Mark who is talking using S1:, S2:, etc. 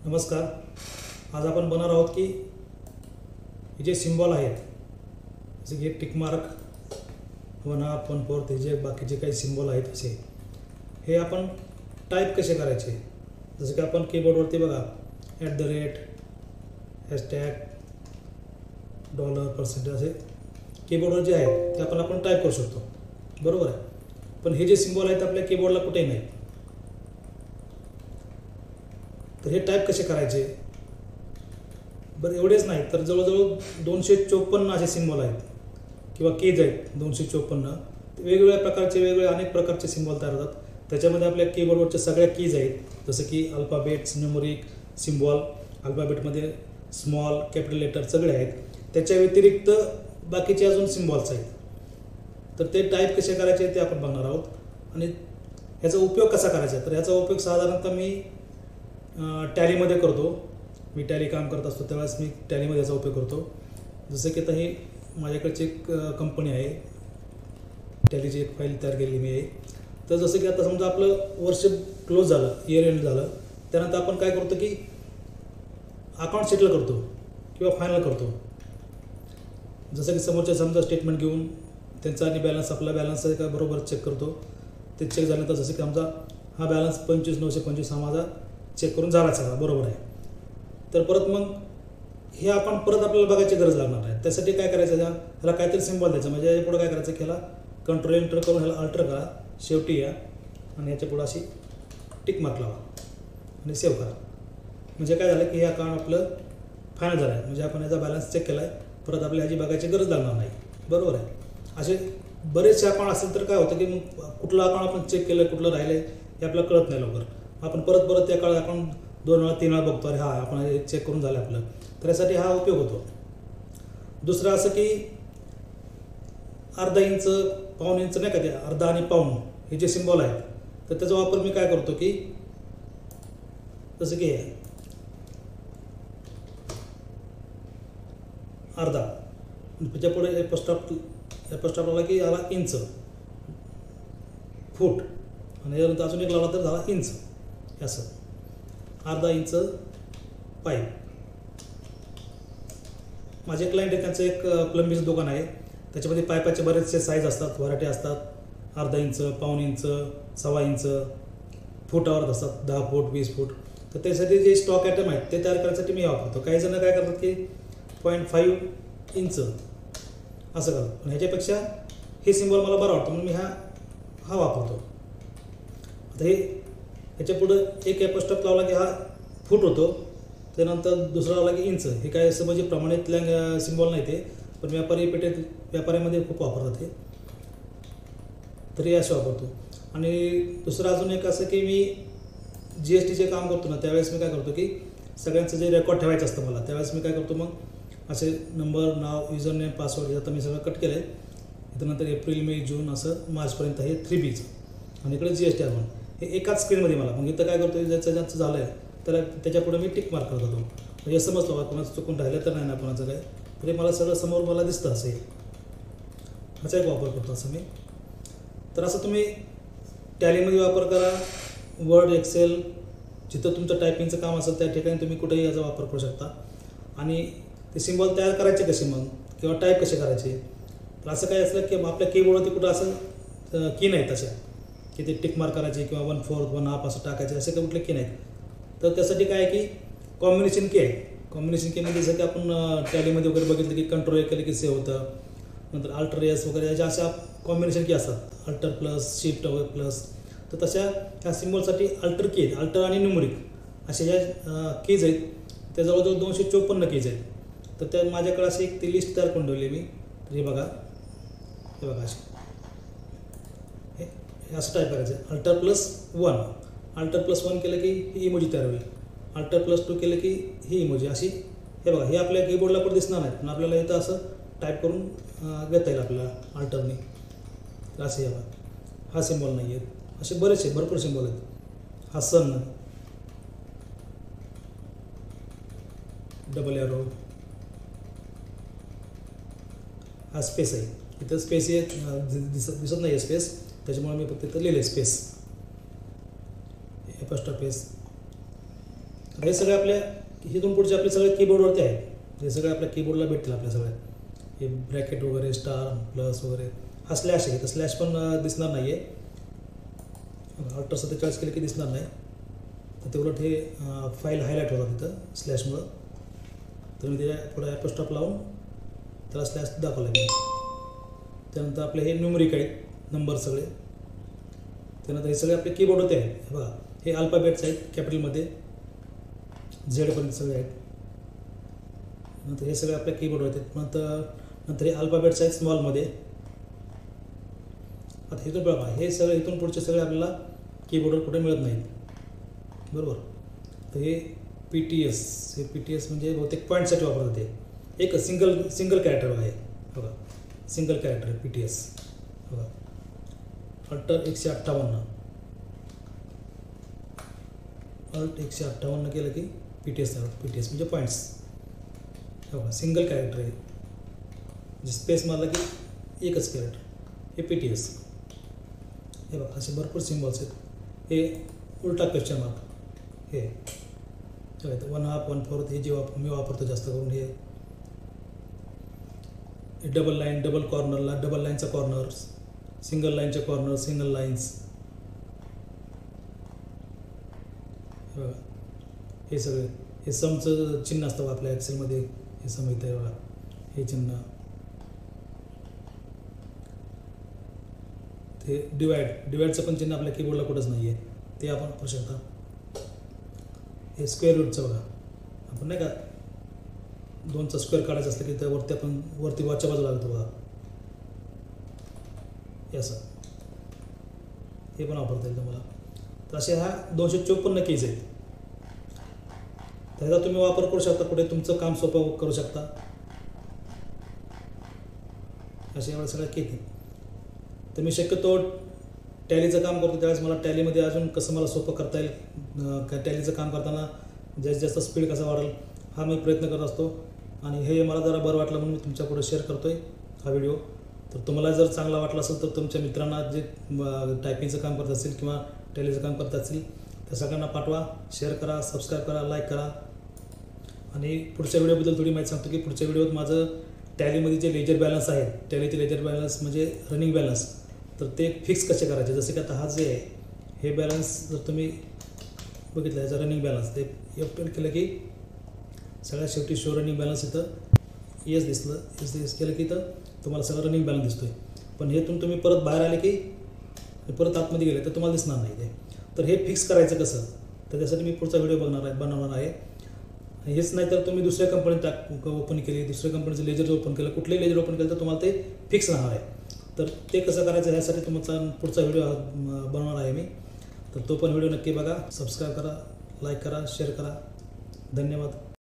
S1: नमस्कार. आज आपण बनणार आहोत की हे जे सिम्बॉल आहेत जसे की टिक मार्क 1/2 1/4 हे जे बाकीचे काही सिम्बॉल आहेत असे हे आपण टाईप कसे करायचे. जसं की आपण कीबोर्डवरती बघा @ हॅशटॅग $% असे कीबोर्डवर जे आहेत ते आपण टाईप करू शकतो, बरोबर आहे. पण हे जे सिम्बॉल आहेत आपल्या कीबोर्डला कुठेही नाहीत. तर हे टाईप कसे करायचे. बरं एवढेच नाही तर जवळजवळ 254 असे सिम्बॉल आहेत किंवा कीज आहेत. 254 वेगवेगळ्या प्रकारचे अनेक प्रकारचे सिम्बॉल तयार होतात. त्याच्यामध्ये आपल्या कीबोर्डवरच्या सगळ्या कीज आहेत जसं की अल्फाबेट्स, न्यूमरिक, सिम्बॉल. अल्फाबेटमध्ये स्मॉल, कॅपिटल लेटर सगळे आहेत. त्याच्या व्यतिरिक्त बाकीचे अजून सिम्बॉल्स आहेत. तर ते टाईप कसे करायचे ते आपण बघणार आहोत. आणि ह्याचा उपयोग कसा करायचा. तर ह्याचा उपयोग साधारणतः मी टॅलीमध्ये करतो. मी टॅली काम करत असतो त्यावेळेस मी टॅलीमध्ये याचा उपयोग करतो. जसं की आता ही माझ्याकडची एक कंपनी आहे, टॅलीची एक फाईल तयार केलेली मी आहे. तर जसं की आता समजा आपलं वर्ष क्लोज झालं, इयर एंड झालं, त्यानंतर आपण काय करतो की अकाउंट सेटल करतो किंवा फायनल करतो. जसं की समोरच्या समजा स्टेटमेंट घेऊन त्यांचा आणि बॅलन्स आपला बॅलन्स आहे का बरोबर चेक करतो. ते चेक झाल्यानंतर जसं की आमचा हा बॅलन्स 25,925 हा माझा चेक करून झाला सगळा बरोबर आहे. तर परत मग हे आपण परत आपल्याला बघायची गरज लागणार आहे. त्यासाठी काय करायचं, ह्याला काहीतरी सिम्बॉल द्यायचं. म्हणजे याच्या पुढं काय करायचं की ह्याला कंट्रोल एंटर करून ह्याला अल्टर करा, शेवटी या आणि याच्या पुढं अशी टिक मार्क लावा आणि सेव्ह करा. म्हणजे काय झालं की हे अकाउंट आपलं फायनल झालं आहे. म्हणजे आपण याचा बॅलन्स चेक केला आहे, परत आपल्याला ह्याची बघायची गरज लागणार नाही, बरोबर आहे. असे बरेचसे अकाउंट असेल तर काय होतं की मग कुठलं अकाउंट आपण चेक केलं कुठलं राहिलं आहे हे आपल्याला कळत नाही लवकर. आपण परत त्या काळात अकाउंट 2 वेळा 3 वेळा बघतो, अरे आपण हे चेक करून झालं आपलं. तर यासाठी हा उपयोग होतो. दुसरं असं की अर्धा इंच, पाऊण इंच नाही का, ते अर्धा आणि पाऊण हे जे सिम्बॉल आहेत तर त्याचा वापर मी काय करतो की जसं की अर्धा त्याच्या पुढे एपस्टॉपला की याला इंच, फूट आणि यानंतर अजून एक लावला तर झाला इंच. असं अर्धा इंच पाईप. माझे क्लायंट आहे, त्यांचं एक प्लंबिंगचं दुकान आहे. त्याच्यामध्ये पाईपाचे बरेचसे साईज असतात, व्हरायटी असतात. अर्धा इंच, पाऊण इंच, 1.25 इंच, फुटावर असतात, 10 फूट 20 फूट. तर त्यासाठी जे स्टॉक आयटम आहेत ते तयार करण्यासाठी मी वापरतो. काही जण काय करतात की 0.5 इंच असं करतात. पण ह्याच्यापेक्षा हे सिम्बॉल मला बरं वाटतं म्हणून मी हा वापरतो. आता ह्याच्या पुढं एक एपस्टॉप लावला की हा फूट होतो, त्यानंतर दुसरा लावला की इंच. हे काय असं म्हणजे प्रमाणित सिम्बॉल नाही ते, पण व्यापाऱ्यामध्ये खूप वापरतात हे. तरी असे वापरतो. आणि दुसरं अजून एक असं की मी GSTचे काम करतो ना, त्यावेळेस मी काय करतो की सगळ्यांचं जे रेकॉर्ड ठेवायचं असतं मला, त्यावेळेस मी काय करतो मग असे नंबर, नाव, युजर नेम, पासवर्ड आता मी सगळं कट केलं आहे. त्यानंतर एप्रिल, मे, जून असं मार्चपर्यंत हे 3Bचं आणि इकडे GST आपण हे एकाच स्क्रीनमध्ये मला. मग इथं काय करतो ज्याचं झालं आहे त्याला त्याच्यापुढे मी टिक मार्क करत होतो. म्हणजे समजलं बा कोणाचं चुकून राहिलं तर नाही ना कोणाचं काय, तरी मला सगळं समोर मला दिसतं असे. ह्याचा एक वापर करतो असं मी. तर असं तुम्ही टॅलीमध्ये वापर करा, वर्ड, एक्सेल, जिथं तुमचं टायपिंगचं काम असेल त्या ठिकाणी तुम्ही कुठेही याचा वापर करू शकता. आणि ते सिम्बॉल तयार करायचे कसे मग किंवा टाईप कसे करायचे. तर असं काय असलं की आपल्या कीबोर्डवरती कुठं असं की नाहीत अशा की ते टिक मार्क करायचे किंवा 1/4 1/2 असं टाकायचे, असे काही कुठले की नाहीत. तर त्यासाठी काय आहे की कॉम्बिनेशन की आहे. कॉम्बिनेशन कीमध्ये जसं की आपण टॅलीमध्ये वगैरे बघितलं की कंट्रोल केलं की सेव्ह होतं, नंतर अल्टर एस वगैरे याच्या अशा कॉम्बिनेशन की असतात, अल्टर प्लस, शिफ्ट प्लस. तर तशा ह्या सिम्बॉलसाठी अल्टर की आहेत, अल्टर आणि न्यूमरिक अशा ज्या कीज आहेत त्या जवळजवळ 254 कीज आहेत. तर त्या माझ्याकडे अशी एक ती लिस्ट तयार करून ठेवली मी. तर हे बघा अशी हे असं टाईप करायचं आहे. अल्टर प्लस 1, अल्टर प्लस 1 केलं की ही इमोजी तयार होईल, अल्टर प्लस 2 केलं की ही इमोजी अशी. हे बघा हे आपल्या कीबोर्डला पण दिसणार नाही, पण आपल्याला इथं असं टाईप करून घेता येईल आपल्याला अल्टरने. असे हे बघा हा सिम्बॉल नाही आहेत, असे बरेचसे भरपूर सिम्बॉल आहेत. हा सन, डबल एरो, हा स्पेस आहे. इथं स्पेस आहे दिसत नाही आहे स्पेस, त्याच्यामुळे मी फक्त इथं लिहिलं स्पेस, एपस्टॉपेस. हे सगळे आपल्या इथून पुढचे आपले सगळे कीबोर्डवरती आहेत. हे सगळे आपल्या कीबोर्डला भेटतील आपल्या सगळ्या. हे ब्रॅकेट वगैरे, स्टार प्लस वगैरे, हा स्लॅश आहे. तर स्लॅश पण दिसणार नाही आहे. Alt 47 केलं की दिसणार नाही. तर ते उलट हे फाईल हायलाईट होतात तिथं स्लॅशमुळं. तर मी त्याच्या थोडा ॲपोस्ट्रॉफ लावून त्याला स्लॅश दाखवला मी. त्यानंतर आपले हे न्यूमरिक आहेत, नंबर सगळे. त्यानंतर हे सगळे आपले कीबोर्डवरती आहेत. हे बघा, हे अल्फाबेट्स आहेत कॅपिटलमध्ये, झेडपर्यंत सगळे आहेत. नंतर हे सगळे आपल्या कीबोर्डवरती आहेत. नंतर हे अल्फाबेट्स आहेत स्मॉलमध्ये. आता इथून बघा, हे सगळे इथून पुढचे सगळे आपल्याला कीबोर्डवर कुठे मिळत नाहीत, बरोबर. तर हे PTS, हे PTS म्हणजे बहुतेक पॉईंटसाठी वापरतात. ते एक सिंगल कॅरेक्टर आहे बघा, सिंगल कॅरेक्टर आहे PTS बघा. Alt 158, Alt 158 केलं की PTS PTS म्हणजे पॉईंट्स बघा, सिंगल कॅरेक्टर आहे. जे स्पेस मारला की एकच कॅरेक्टर, हे PTS. हे बघा, असे भरपूर सिम्बॉल्स आहेत. हे उलटा क्वेश्चन मार्क, हे 1/2 1/4 हे जे मी वापरतो जास्त करून. हे डबल लाईन, डबल कॉर्नरला डबल लाईनचा कॉर्नर, सिंगल लाईनचे कॉर्नर, सिंगल लाईन्स. हे बघा, हे सगळे हे समचं चिन्ह असतं आपल्या एक्सेलमध्ये. हे सम इथे बघा, हे चिन्ह. ते डिवाइडचं पण चिन्ह आपल्या कीबोर्डला कुठंच नाही आहे, ते आपण वापरू शकता. हे स्क्वेअर रूटचं बघा, आपण नाही का 2चा स्क्वेअर काढायचं असलं की त्यावरती आपण वरती वरच्या बाजूला लागतो बघा, हे असं. हे पण वापरता येईल तुम्हाला. तर असे ह्या 254 कीज आहेत. त्याचा तुम्ही वापर करू शकता, कुठे तुमचं काम सोपं करू शकता. असे एवढ्या सगळ्या की. तर मी शक्यतो टॅलीचं काम करतो, त्यावेळेस मला टॅलीमध्ये अजून कसं मला सोपं करता येईल, टॅलीचं काम करताना जास्तीत जास्त स्पीड कसा वाढेल हा मी प्रयत्न करत असतो. आणि हे मला जरा बरं वाटलं म्हणून मी तुमच्यापुढे शेअर करतो आहे हा व्हिडिओ. तर तुम्हाला जर चांगला वाटला असेल तर तुमच्या मित्रांना जे टायपिंगचं काम करत असतील किंवा टॅलीचं काम करत असतील त्या सगळ्यांना पाठवा, शेअर करा, सबस्क्राईब करा, लाईक करा. आणि पुढच्या व्हिडिओबद्दल थोडी माहिती सांगतो की पुढच्या व्हिडिओत माझं टॅलीमध्ये जे लेजर बॅलन्स आहे, टॅलीचे लेजर बॅलन्स म्हणजे रनिंग बॅलन्स, तर ते फिक्स कसे करायचे. जसे की आता हा जे आहे हे बॅलन्स जर तुम्ही बघितलं, याचा रनिंग बॅलन्स ते F12 केलं की सगळ्यात शेवटी शो रनिंग बॅलन्स इथं येस दिसलं. येस केलं की इथं तुम्हाला सगळं रनिंग बॅलन्स दिसतो आहे. पण हेतून तुम्ही परत बाहेर आले की परत आतमध्ये गेले तर तुम्हाला दिसणार नाही ते. तर हे फिक्स करायचं कसं, तर त्यासाठी मी पुढचा व्हिडिओ बनवणार आहे. हेच नाही तर तुम्ही दुसऱ्या कंपनीत ओपन केली, दुसऱ्या कंपनीचं लेजर ओपन केलं, कुठलंही लेजर ओपन केलं तर तुम्हाला ते फिक्स राहणार आहे. तर ते कसं करायचं ह्यासाठी तुमचा पुढचा व्हिडिओ बनवणार आहे मी. तर तो पण व्हिडिओ नक्की बघा, सबस्क्राईब करा, लाईक करा, शेअर करा. धन्यवाद.